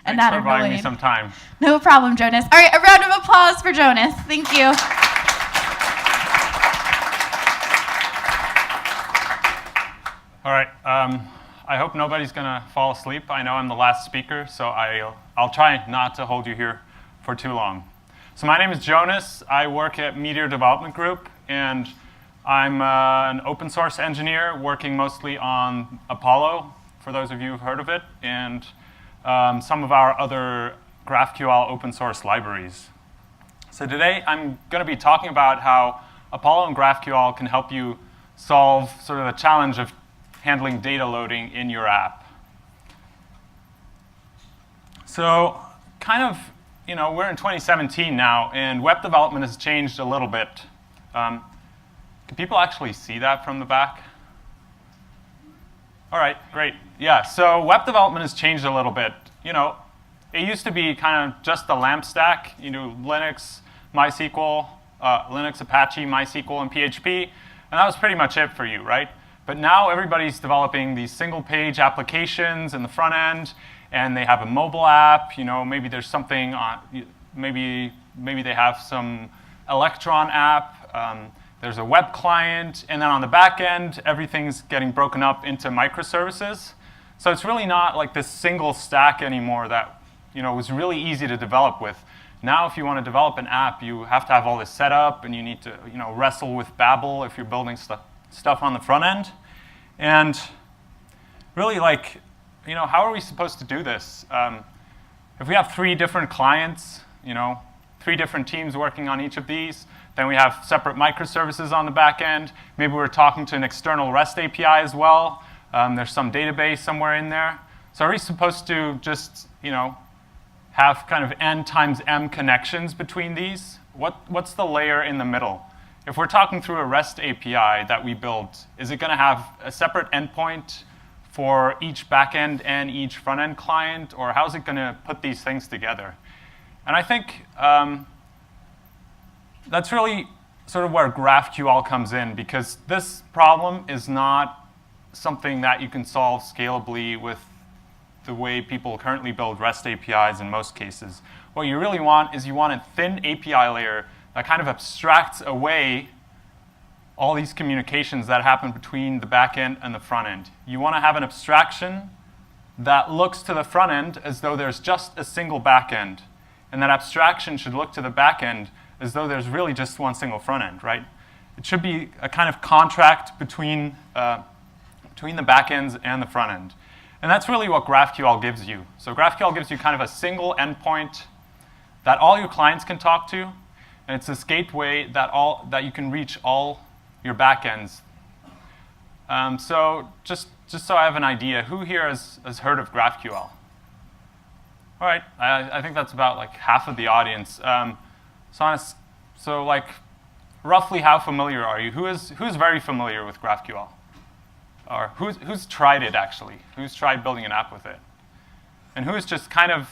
and Thanks not for buying annoyed. me some time. No problem, Jonas. All right, a round of applause for Jonas. Thank you. All right. I hope nobody's going to fall asleep. I know I'm the last speaker, so I'll try not to hold you here for too long. So my name is Jonas. I work at Meteor Development Group, and I'm an open source engineer working mostly on Apollo, for those of you who've heard of it, and some of our other GraphQL open source libraries. So today I'm going to be talking about how Apollo and GraphQL can help you solve sort of the challenge of handling data loading in your app. So kind of, we're in 2017 now, and web development has changed a little bit. Can people actually see that from the back? All right, great. Yeah, so web development has changed a little bit. It used to be kind of just the LAMP stack, Linux, MySQL, Linux, Apache, MySQL, and PHP, and that was pretty much it for you, right? But now everybody's developing these single-page applications in the front end, and they have a mobile app. Maybe there's something on, maybe they have some Electron app. There's a web client, and then on the back end, everything's getting broken up into microservices. So it's really not like this single stack anymore that was really easy to develop with. Now, if you want to develop an app, you have to have all this set up, and you need to wrestle with Babel if you're building stuff on the front end. And really, how are we supposed to do this? If we have 3 different clients, 3 different teams working on each of these, then we have separate microservices on the back end. Maybe we're talking to an external REST API as well. There's some database somewhere in there. So are we supposed to just, have kind of n times m connections between these? What's the layer in the middle? If we're talking through a REST API that we built, is it going to have a separate endpoint for each backend and each front-end client, or how's it going to put these things together? And I think that's really sort of where GraphQL comes in, because this problem is not something that you can solve scalably with the way people currently build REST APIs in most cases. What you really want is you want a thin API layer that kind of abstracts away all these communications that happen between the back end and the front end. You want to have an abstraction that looks to the front end as though there's just a single back end. And that abstraction should look to the back end as though there's really just one single front end, right? It should be a kind of contract between the back ends and the front end. And that's really what GraphQL gives you. So GraphQL gives you kind of a single endpoint that all your clients can talk to, and it's this gateway that you can reach all your backends. So just so I have an idea, who here has heard of GraphQL? All right, I think that's about like half of the audience. So like roughly how familiar are you? Who's very familiar with GraphQL? Or who's tried it actually? Who's tried building an app with it? And who's just kind of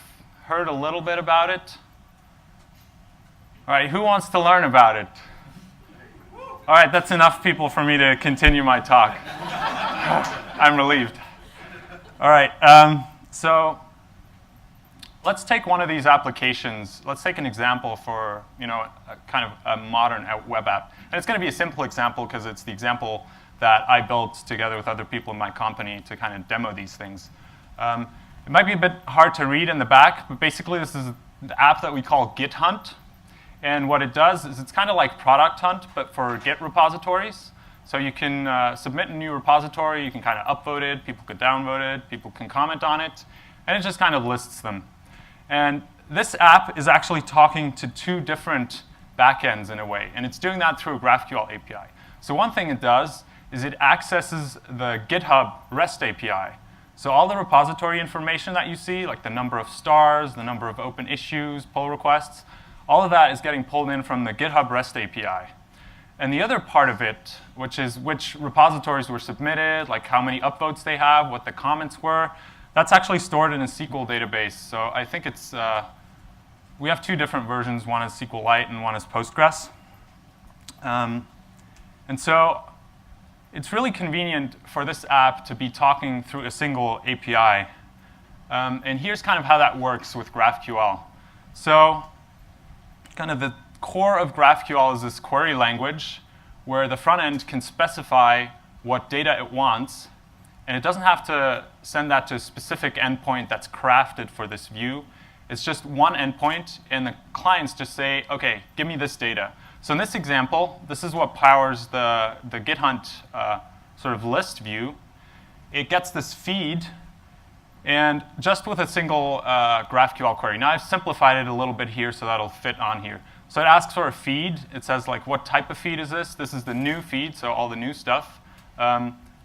heard a little bit about it? All right, who wants to learn about it? All right, that's enough people for me to continue my talk. I'm relieved. All right, so let's take one of these applications. Let's take an example for a kind of a modern web app. And it's going to be a simple example because it's the example that I built together with other people in my company to kind of demo these things. It might be a bit hard to read in the back, but basically this is the app that we call Git Hunt. And what it does is it's kind of like Product Hunt, but for Git repositories. So you can submit a new repository, you can kind of upvote it, people could downvote it, people can comment on it, and it just kind of lists them. And this app is actually talking to 2 different backends in a way, and it's doing that through a GraphQL API. So one thing it does is it accesses the GitHub REST API. So all the repository information that you see, like the number of stars, the number of open issues, pull requests, all of that is getting pulled in from the GitHub REST API. And the other part of it, which is which repositories were submitted, like how many upvotes they have, what the comments were, that's actually stored in a SQL database. So I think it's, we have 2 different versions. One is SQLite and one is Postgres. And so it's really convenient for this app to be talking through a single API. And here's kind of how that works with GraphQL. So kind of the core of GraphQL is this query language where the front end can specify what data it wants. And it doesn't have to send that to a specific endpoint that's crafted for this view. It's just one endpoint, and the clients just say, OK, give me this data. So in this example, this is what powers the GitHunt sort of list view. It gets this feed, and just with a single GraphQL query. Now, I've simplified it a little bit here so that'll fit on here. So it asks for a feed. It says, like, what type of feed is this? This is the new feed, so all the new stuff.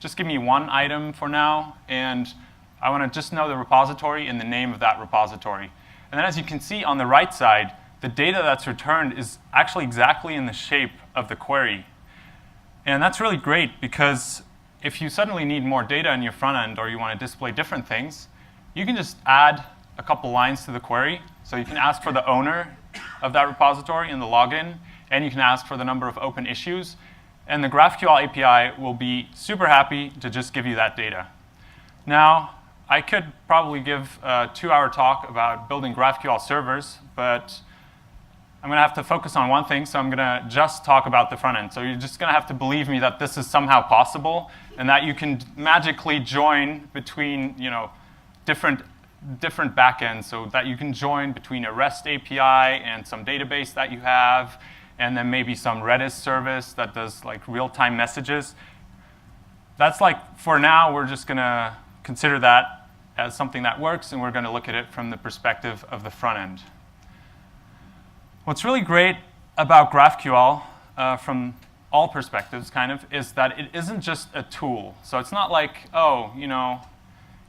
Just give me one item for now, and I want to just know the repository and the name of that repository. And then as you can see on the right side, the data that's returned is actually exactly in the shape of the query. And that's really great because if you suddenly need more data in your front end or you want to display different things, you can just add a couple lines to the query. So you can ask for the owner of that repository in the login, and you can ask for the number of open issues. And the GraphQL API will be super happy to just give you that data. Now, I could probably give a 2-hour talk about building GraphQL servers, but I'm going to have to focus on one thing, so I'm going to just talk about the front end. So you're just going to have to believe me that this is somehow possible and that you can magically join between different backends, so that you can join between a REST API and some database that you have, and then maybe some Redis service that does like real-time messages. That's like, for now, we're just going to consider that as something that works, and we're going to look at it from the perspective of the front end. What's really great about GraphQL from all perspectives, kind of, is that it isn't just a tool. So it's not like, oh,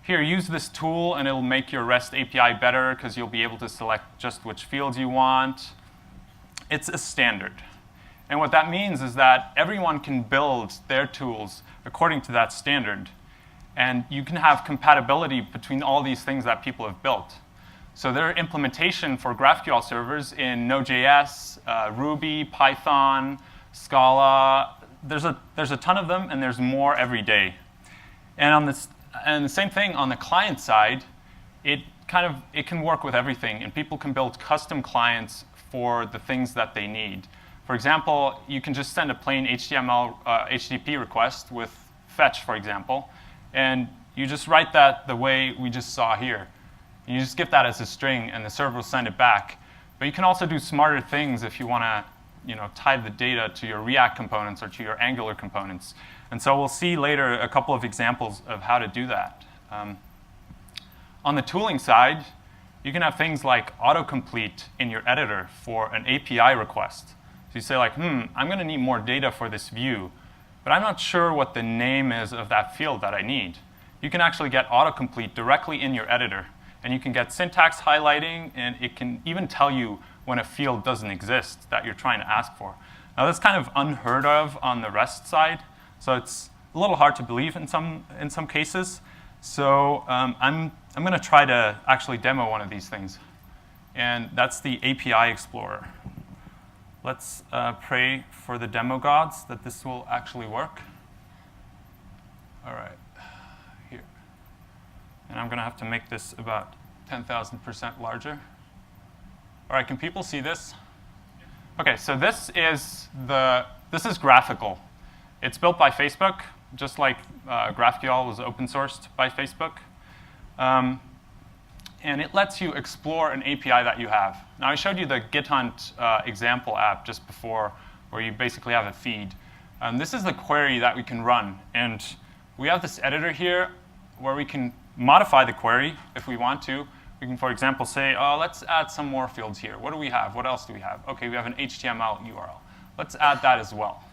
here, use this tool, and it'll make your REST API better because you'll be able to select just which fields you want. It's a standard. And what that means is that everyone can build their tools according to that standard. And you can have compatibility between all these things that people have built. So there are implementation for GraphQL servers in Node.js, Ruby, Python, Scala. There's a ton of them, and there's more every day. And the same thing on the client side, it can work with everything, and people can build custom clients for the things that they need. For example, you can just send a plain HTML HTTP request with fetch, for example, and you just write that the way we just saw here. You just give that as a string, and the server will send it back. But you can also do smarter things if you want to tie the data to your React components or to your Angular components. And so we'll see later a couple of examples of how to do that. On the tooling side, you can have things like autocomplete in your editor for an API request. So you say, like, I'm going to need more data for this view, but I'm not sure what the name is of that field that I need. You can actually get autocomplete directly in your editor. And you can get syntax highlighting, and it can even tell you when a field doesn't exist that you're trying to ask for. Now, that's kind of unheard of on the REST side, so it's a little hard to believe in some cases. So I'm going to try to actually demo one of these things, and that's the API Explorer. Let's pray for the demo gods that this will actually work. All right. And I'm going to have to make this about 10,000% larger. All right, can people see this? OK, so this is GraphOL. It's built by Facebook, just like GraphQL was open sourced by Facebook. And it lets you explore an API that you have. Now, I showed you the GitHunt example app just before, where you basically have a feed. This is the query that we can run. And we have this editor here where we can modify the query if we want to. We can, for example, say, oh, let's add some more fields here. What do we have? What else do we have? OK, we have an HTML URL. Let's add that as well.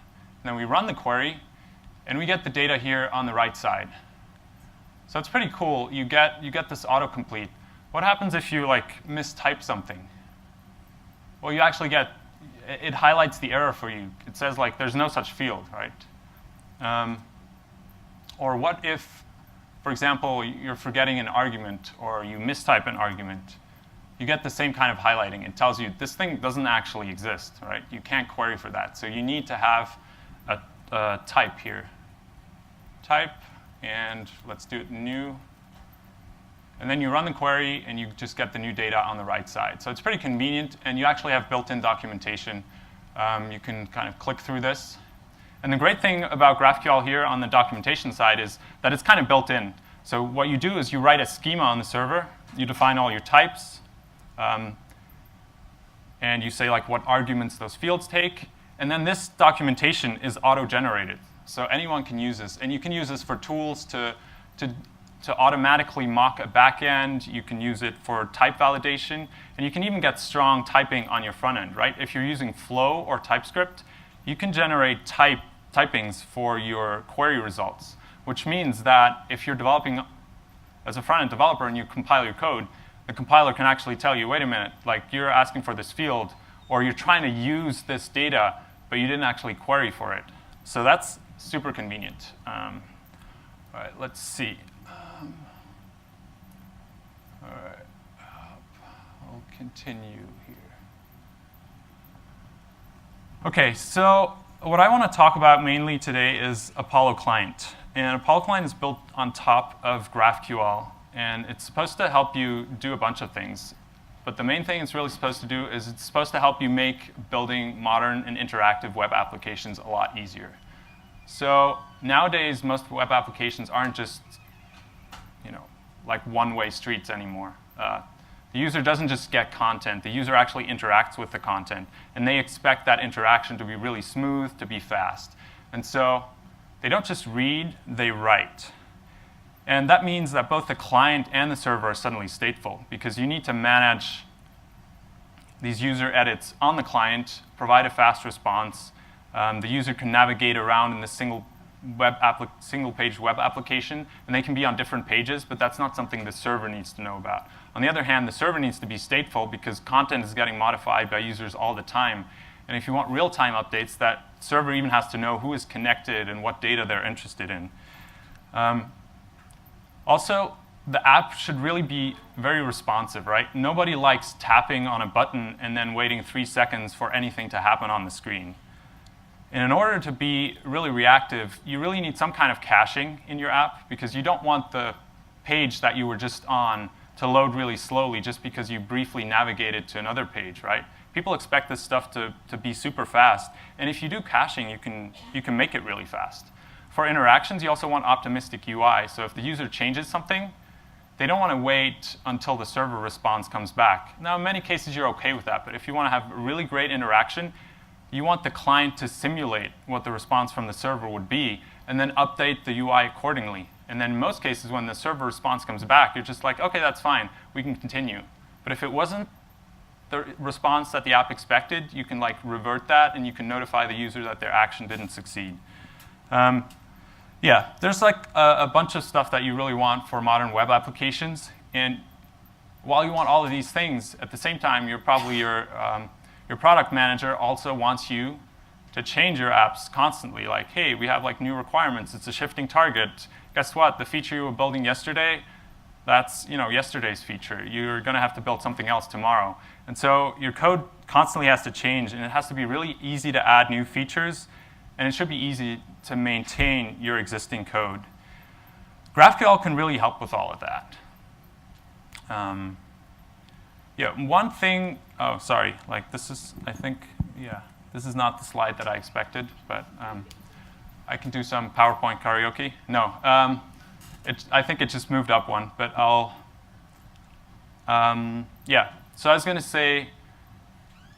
And then we run the query, and we get the data here on the right side. So it's pretty cool. You get this autocomplete. What happens if you mistype something? Well, you actually it highlights the error for you. It says there's no such field, right? Or what if, for example, you're forgetting an argument, or you mistype an argument? You get the same kind of highlighting. It tells you this thing doesn't actually exist, right? You can't query for that. So you need to have a type here. Type, and let's do it new. And then you run the query, and you just get the new data on the right side. So it's pretty convenient, and you actually have built-in documentation. You can kind of click through this. And the great thing about GraphQL here on the documentation side is that it's kind of built in. So what you do is you write a schema on the server. You define all your types. And you say like what arguments those fields take. And then this documentation is auto-generated. So anyone can use this. And you can use this for tools to automatically mock a backend. You can use it for type validation. And you can even get strong typing on your front end, right? If you're using Flow or TypeScript, you can generate typings for your query results, which means that if you're developing as a front-end developer and you compile your code, the compiler can actually tell you, wait a minute, like you're asking for this field, or you're trying to use this data, but you didn't actually query for it. So that's super convenient. All right, let's see. All right, I'll continue here. OK, so what I want to talk about mainly today is Apollo Client. And Apollo Client is built on top of GraphQL. And it's supposed to help you do a bunch of things. But the main thing it's really supposed to do is it's supposed to help you make building modern and interactive web applications a lot easier. So nowadays, most web applications aren't just like one-way streets anymore. The user doesn't just get content. The user actually interacts with the content. And they expect that interaction to be really smooth, to be fast. And so they don't just read, they write. And that means that both the client and the server are suddenly stateful, because you need to manage these user edits on the client, provide a fast response. The user can navigate around in the single-page web application, and they can be on different pages, but that's not something the server needs to know about. On the other hand, the server needs to be stateful, because content is getting modified by users all the time. And if you want real-time updates, that server even has to know who is connected and what data they're interested in. Also, the app should really be very responsive, right? Nobody likes tapping on a button and then waiting 3 seconds for anything to happen on the screen. And in order to be really reactive, you really need some kind of caching in your app, because you don't want the page that you were just on to load really slowly just because you briefly navigated to another page, right? People expect this stuff to be super fast. And if you do caching, you can make it really fast. For interactions, you also want optimistic UI. So if the user changes something, they don't want to wait until the server response comes back. Now, in many cases, you're OK with that. But if you want to have a really great interaction, you want the client to simulate what the response from the server would be, and then update the UI accordingly. And then in most cases, when the server response comes back, you're just like, OK, that's fine. We can continue. But if it wasn't the response that the app expected, you can like revert that, and you can notify the user that their action didn't succeed. Yeah, there's like a bunch of stuff that you really want for modern web applications. And while you want all of these things, at the same time, your product manager also wants you to change your apps constantly. Like, hey, we have like new requirements. It's a shifting target. Guess what? The feature you were building yesterday, that's yesterday's feature. You're going to have to build something else tomorrow. And so your code constantly has to change, and it has to be really easy to add new features. And it should be easy to maintain your existing code. GraphQL can really help with all of that. Yeah, one thing, oh, sorry, like this is, I think, yeah, this is not the slide that I expected, but I can do some PowerPoint karaoke. No, I think it just moved up one, but I'll, yeah. So I was going to say,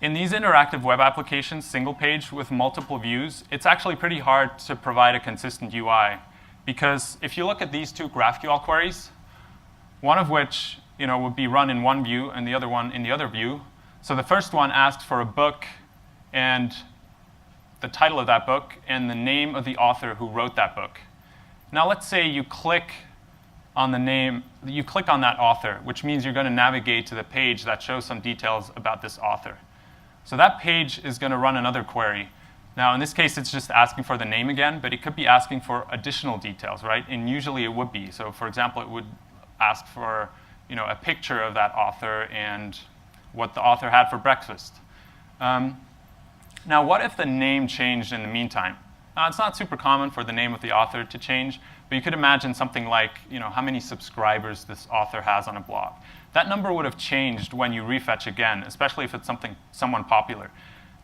in these interactive web applications, single page with multiple views, it's actually pretty hard to provide a consistent UI. Because if you look at these two GraphQL queries, one of which would be run in one view and the other one in the other view. So the first one asked for a book and the title of that book and the name of the author who wrote that book. Now let's say you click on the name, you click on that author, which means you're going to navigate to the page that shows some details about this author. So that page is going to run another query. Now, in this case, it's just asking for the name again, but it could be asking for additional details, right? And usually it would be. So for example, it would ask for a picture of that author and what the author had for breakfast. Now, what if the name changed in the meantime? It's not super common for the name of the author to change, but you could imagine something like, how many subscribers this author has on a blog. That number would have changed when you refetch again, especially if it's someone popular.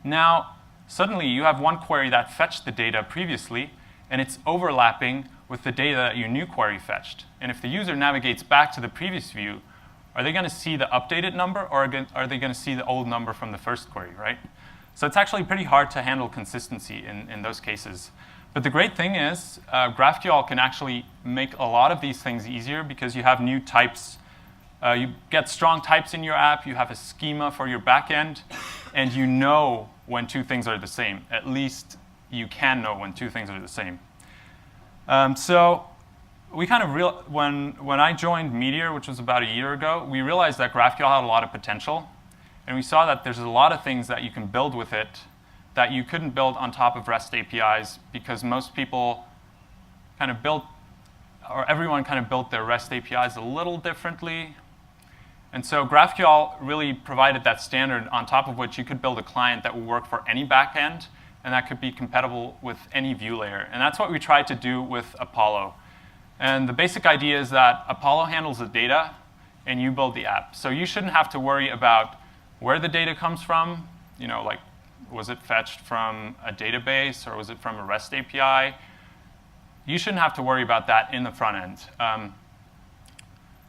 Now, suddenly you have one query that fetched the data previously, and it's overlapping with the data that your new query fetched. And if the user navigates back to the previous view, are they going to see the updated number, or are they going to see the old number from the first query, right? So it's actually pretty hard to handle consistency in those cases. But the great thing is GraphQL can actually make a lot of these things easier because you have new types. You get strong types in your app. You have a schema for your backend. And you know when two things are the same. At least you can know when two things are the same. So we kind of when I joined Meteor, which was about a year ago, we realized that GraphQL had a lot of potential. And we saw that there's a lot of things that you can build with it that you couldn't build on top of REST APIs because most people kind of built, or everyone kind of built their REST APIs a little differently. And so GraphQL really provided that standard on top of which you could build a client that would work for any backend and that could be compatible with any view layer. And that's what we tried to do with Apollo. And the basic idea is that Apollo handles the data and you build the app. So you shouldn't have to worry about where the data comes from, like was it fetched from a database or was it from a REST API? You shouldn't have to worry about that in the front end.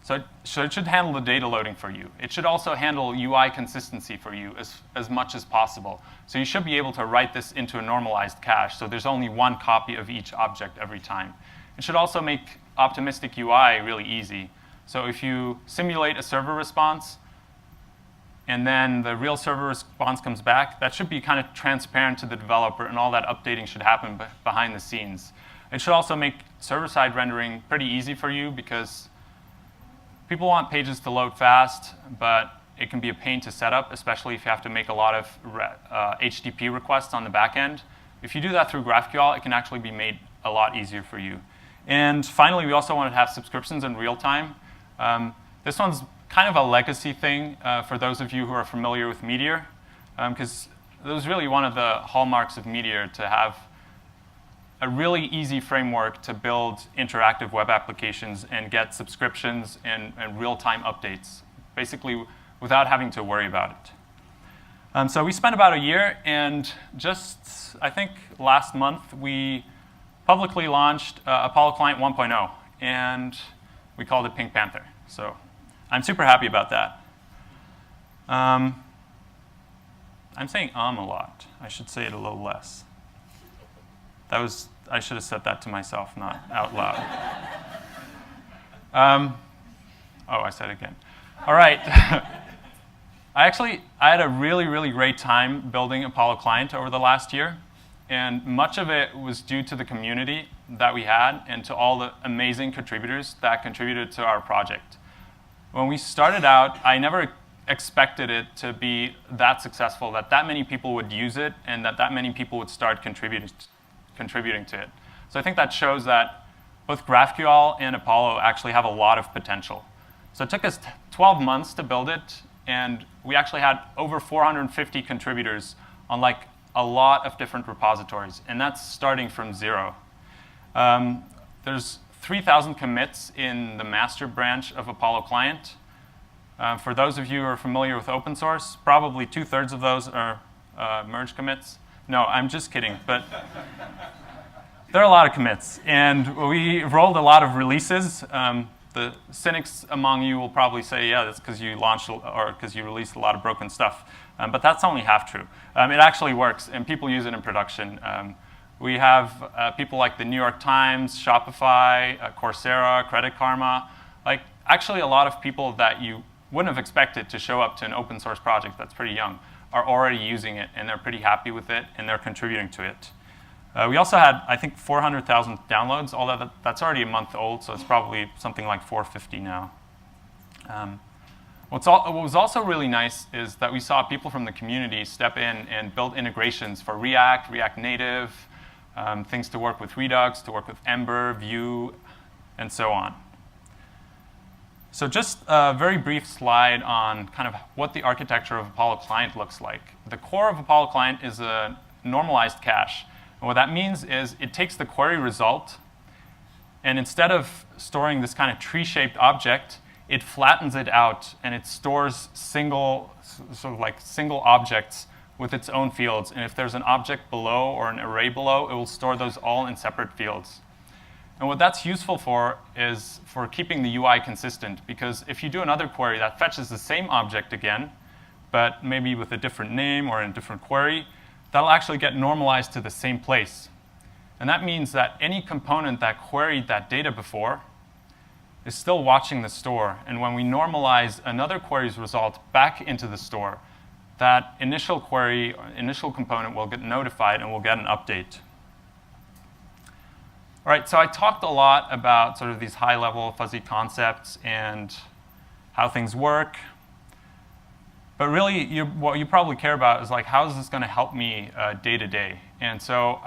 So it should handle the data loading for you. It should also handle UI consistency for you as much as possible. So you should be able to write this into a normalized cache, so there's only one copy of each object every time. It should also make optimistic UI really easy. So if you simulate a server response, and then the real server response comes back, that should be kind of transparent to the developer, and all that updating should happen behind the scenes. It should also make server-side rendering pretty easy for you because people want pages to load fast, but it can be a pain to set up, especially if you have to make a lot of HTTP requests on the back end. If you do that through GraphQL, it can actually be made a lot easier for you. And finally, we also wanted to have subscriptions in real time. This one's kind of a legacy thing for those of you who are familiar with Meteor, because it was really one of the hallmarks of Meteor to have a really easy framework to build interactive web applications and get subscriptions and real-time updates, basically without having to worry about it. So we spent about a year, and just, I think, last month, we publicly launched Apollo Client 1.0, and we called it Pink Panther. So I'm super happy about that. I'm saying a lot. I should say it a little less. I should have said that to myself, not out loud. I said it again. All right. I had a really, really great time building Apollo Client over the last year. And much of it was due to the community that we had and to all the amazing contributors that contributed to our project. When we started out, I never expected it to be that successful, that many people would use it, and that many people would start contributing to it. So I think that shows that both GraphQL and Apollo actually have a lot of potential. So it took us 12 months to build it, and we actually had over 450 contributors on a lot of different repositories, and that's starting from zero. There's 3,000 commits in the master branch of Apollo Client. For those of you who are familiar with open source, probably 2/3 of those are merge commits. No, I'm just kidding, but there are a lot of commits. And we rolled a lot of releases. The cynics among you will probably say, yeah, that's because you launched or because you released a lot of broken stuff. But that's only half true. It actually works, and people use it in production. We have people like the New York Times, Shopify, Coursera, Credit Karma. Actually, a lot of people that you wouldn't have expected to show up to an open source project that's pretty young are already using it, and they're pretty happy with it, and they're contributing to it. We also had, I think, 400,000 downloads. Although that's already a month old, so it's probably something like 450 now. What was also really nice is that we saw people from the community step in and build integrations for React, React Native, things to work with Redux, to work with Ember, Vue, and so on. So just a very brief slide on kind of what the architecture of Apollo Client looks like. The core of Apollo Client is a normalized cache. And what that means is it takes the query result, And instead of storing this kind of tree-shaped object, it flattens it out, and it stores single objects with its own fields. And if there's an object below or an array below, it will store those all in separate fields. And what that's useful for is for keeping the UI consistent, because if you do another query that fetches the same object again, but maybe with a different name or in a different query, that'll actually get normalized to the same place. And that means that any component that queried that data before is still watching the store. And when we normalize another query's result back into the store, that initial query, or initial component will get notified and will get an update. All right, so I talked a lot about sort of these high-level fuzzy concepts and how things work. But really, what you probably care about is like, how is this going to help me day to day? And so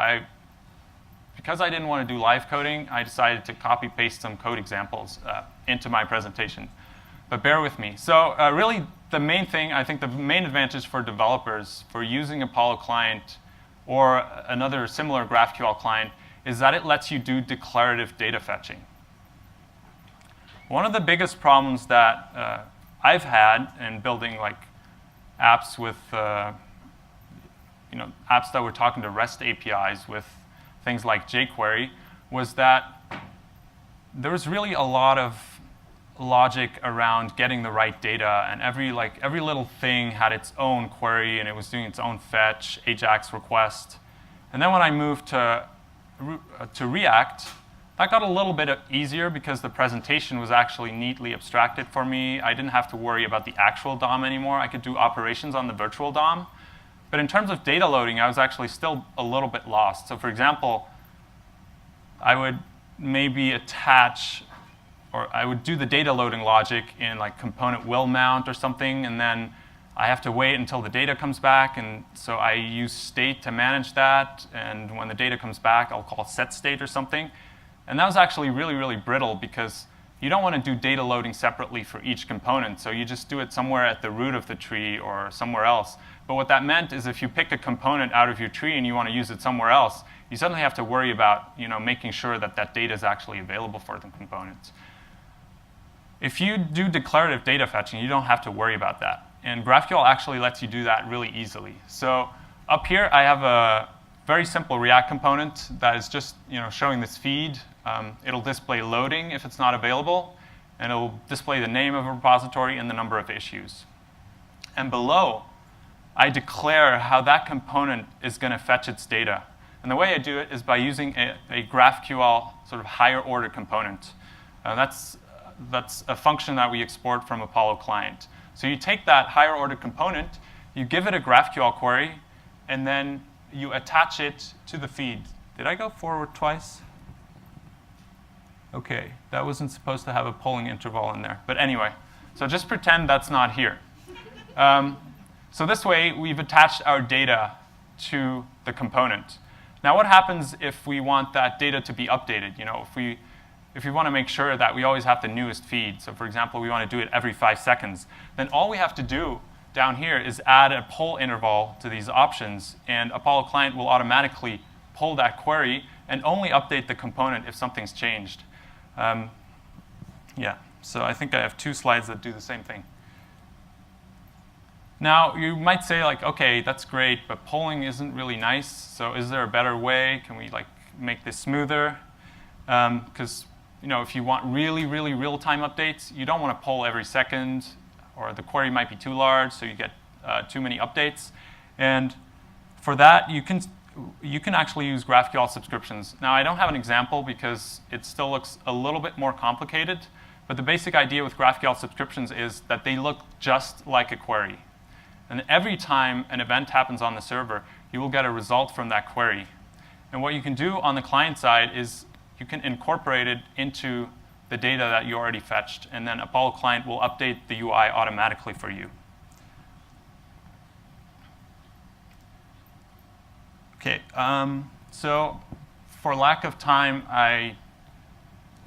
because I didn't want to do live coding, I decided to copy-paste some code examples into my presentation. But bear with me. So really, the main thing, I think the main advantage for developers for using Apollo client or another similar GraphQL client is that it lets you do declarative data fetching. One of the biggest problems that I've had in building like apps with apps that were talking to REST APIs with things like jQuery was that there was really a lot of logic around getting the right data, and every little thing had its own query, and it was doing its own fetch, AJAX request. And then when I moved to React, that got a little bit easier because the presentation was actually neatly abstracted for me. I didn't have to worry about the actual DOM anymore. I could do operations on the virtual DOM. But in terms of data loading, I was actually still a little bit lost. So for example, I would maybe attach, or I would do the data loading logic in like component will mount or something, and then I have to wait until the data comes back, and so I use state to manage that, and when the data comes back, I'll call set state or something. And that was actually really, really brittle because you don't want to do data loading separately for each component, so you just do it somewhere at the root of the tree or somewhere else. But what that meant is if you pick a component out of your tree and you want to use it somewhere else, you suddenly have to worry about making sure that that data is actually available for the components. If you do declarative data fetching, you don't have to worry about that. And GraphQL actually lets you do that really easily. So up here, I have a very simple React component that is just showing this feed. It'll display loading if it's not available, and it'll display the name of a repository and the number of issues. And below, I declare how that component is going to fetch its data. And the way I do it is by using a GraphQL sort of higher order component. That's a function that we export from Apollo client. So you take that higher order component, you give it a GraphQL query, and then you attach it to the feed. Did I go forward twice? OK, that wasn't supposed to have a polling interval in there. But anyway, so just pretend that's not here. So this way, we've attached our data to the component. Now, what happens if we want that data to be updated? If we want to make sure that we always have the newest feed, so for example, we want to do it every 5 seconds, then all we have to do down here is add a poll interval to these options, and Apollo client will automatically pull that query and only update the component if something's changed. Yeah, so I think I have 2 slides that do the same thing. Now, you might say, like, OK, that's great, but polling isn't really nice. So is there a better way? Can we make this smoother? Because if you want really, really real-time updates, you don't want to poll every second, or the query might be too large, so you get too many updates. And for that, you can actually use GraphQL subscriptions. Now, I don't have an example because it still looks a little bit more complicated. But the basic idea with GraphQL subscriptions is that they look just like a query. And every time an event happens on the server, you will get a result from that query. And what you can do on the client side is you can incorporate it into the data that you already fetched. And then Apollo client will update the UI automatically for you. OK, so for lack of time, I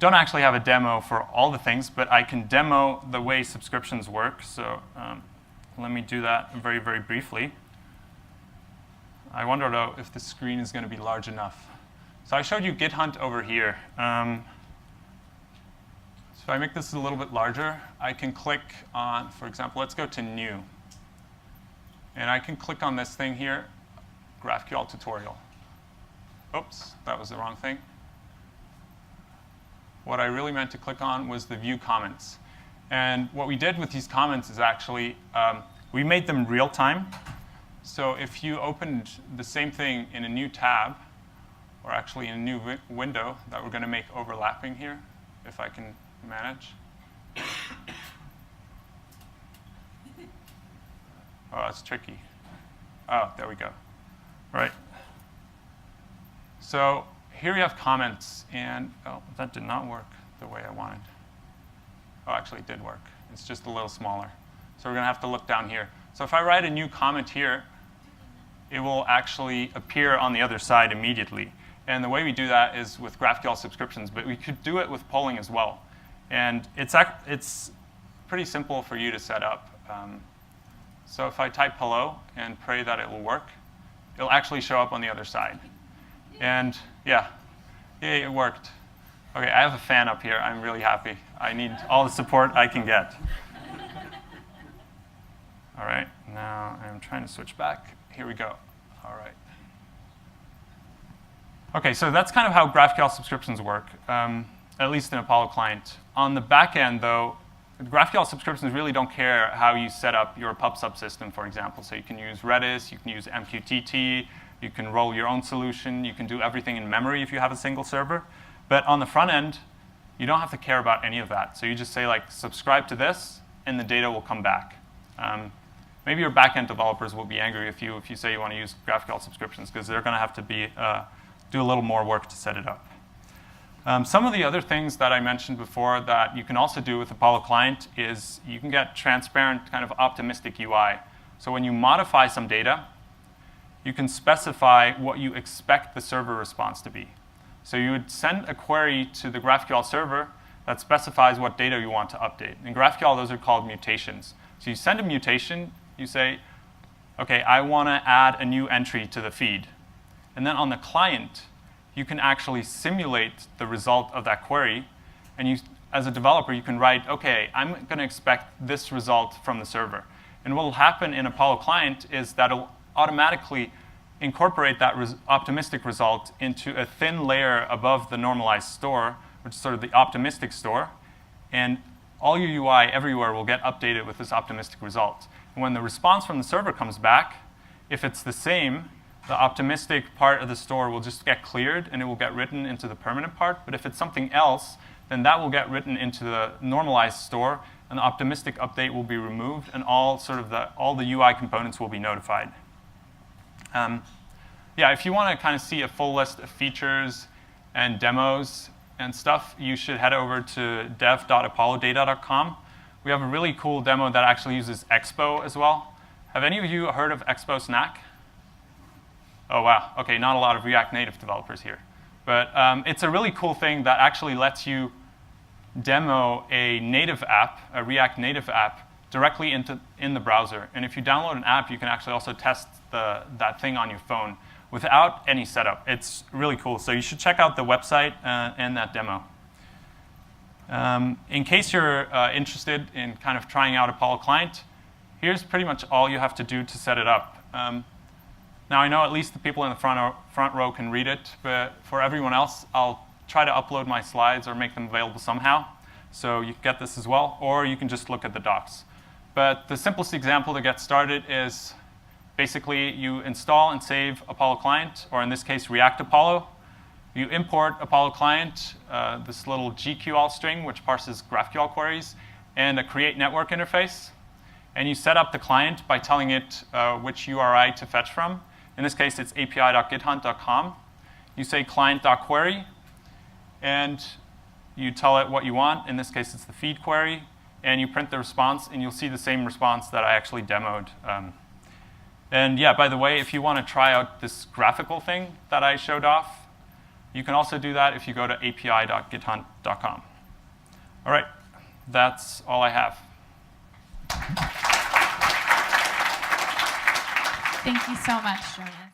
don't actually have a demo for all the things, but I can demo the way subscriptions work. So let me do that very, very briefly. I wonder, though, if the screen is going to be large enough. So I showed you GitHunt over here. if I make this a little bit larger, I can click on, for example, let's go to New. And I can click on this thing here, GraphQL tutorial. Oops, that was the wrong thing. What I really meant to click on was the View Comments. And what we did with these comments is actually, we made them real time. So if you opened the same thing in a new tab, or actually in a new window that we're going to make overlapping here, if I can manage. Oh, that's tricky. Oh, there we go. Right. So here we have comments, and oh, that did not work the way I wanted. Oh, actually, it did work. It's just a little smaller. So we're going to have to look down here. So if I write a new comment here, it will actually appear on the other side immediately. And the way we do that is with GraphQL subscriptions, but we could do it with polling as well. And it's pretty simple for you to set up. So if I type hello and pray that it will work, it'll actually show up on the other side. And yeah, yay, it worked. OK, I have a fan up here. I'm really happy. I need all the support I can get. All right, now I'm trying to switch back. Here we go. All right. OK, so that's kind of how GraphQL subscriptions work, at least in Apollo client. On the back end, though, GraphQL subscriptions really don't care how you set up your pub subsystem, for example. So you can use Redis, you can use MQTT, you can roll your own solution, you can do everything in memory if you have a single server. But on the front end, you don't have to care about any of that. So you just say, like, subscribe to this, and the data will come back. Maybe your backend developers will be angry if you say you want to use GraphQL subscriptions, because they're going to have to do a little more work to set it up. Some of the other things that I mentioned before that you can also do with Apollo Client is you can get transparent kind of optimistic UI. So when you modify some data, you can specify what you expect the server response to be. So you would send a query to the GraphQL server that specifies what data you want to update. In GraphQL, those are called mutations. So you send a mutation, you say, OK, I want to add a new entry to the feed. And then on the client, you can actually simulate the result of that query. And you, as a developer, you can write, OK, I'm going to expect this result from the server. And what will happen in Apollo Client is that it'll automatically incorporate that optimistic result into a thin layer above the normalized store, which is sort of the optimistic store. And all your UI everywhere will get updated with this optimistic result. And when the response from the server comes back, if it's the same, the optimistic part of the store will just get cleared, and it will get written into the permanent part. But if it's something else, then that will get written into the normalized store, and the optimistic update will be removed, and all the UI components will be notified. Yeah, if you want to kind of see a full list of features and demos and stuff, you should head over to dev.apollodata.com. We have a really cool demo that actually uses Expo as well. Have any of you heard of Expo Snack? Oh, wow. OK, not a lot of React Native developers here. But it's a really cool thing that actually lets you demo a native app, a React Native app, directly in the browser. And if you download an app, you can actually also test that thing on your phone without any setup. It's really cool. So you should check out the website and that demo. In case you're interested in kind of trying out Apollo Client, here's pretty much all you have to do to set it up. Now, I know at least the people in the front row can read it. But for everyone else, I'll try to upload my slides or make them available somehow. So you can get this as well. Or you can just look at the docs. But the simplest example to get started is basically you install and save Apollo Client, or in this case, React Apollo. You import Apollo Client, this little GQL string, which parses GraphQL queries, and a create network interface. And you set up the client by telling it which URI to fetch from. In this case, it's api.githunt.com. You say client.query, and you tell it what you want. In this case, it's the feed query. And you print the response, and you'll see the same response that I actually demoed. And yeah, by the way, if you want to try out this graphical thing that I showed off, you can also do that if you go to api.githunt.com. All right, that's all I have. Thank you so much, Jonas.